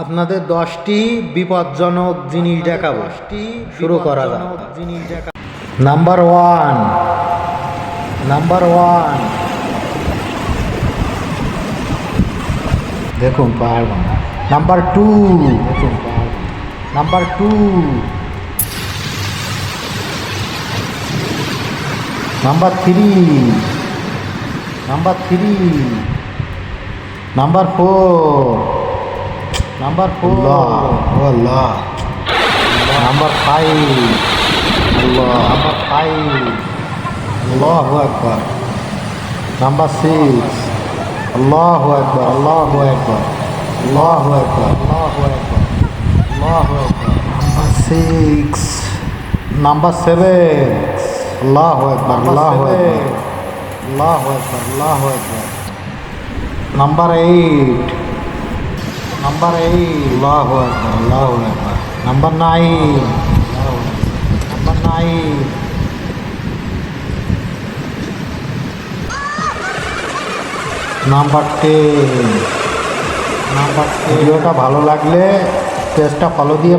আপনাদের 10টি বিপজ্জনক জিনিস দেখাবো। শুরু করা যাক। নাম্বার ওয়ান দেখুন পাহাড়। নাম্বার টু দেখুন পাহাড়। Number two number three number four number five আল্লাহু আকবার। নাম্বার সিক্স আল্লাহু আকবার আল্লাহু আকবার আল্লাহু আকবার আল্লাহু আকবার আল্লাহু আকবার। Number six. নাম্বার সেভেন আল্লাহু আকবার আল্লাহু আকবার আল্লাহু আকবার আল্লাহু আকবার। নাম্বার এইট আল্লাহু আকবার আল্লাহু আকবার। Number nine number 10। ভিডিওটা ভালো লাগলে পেজটা ফলো দিয়ে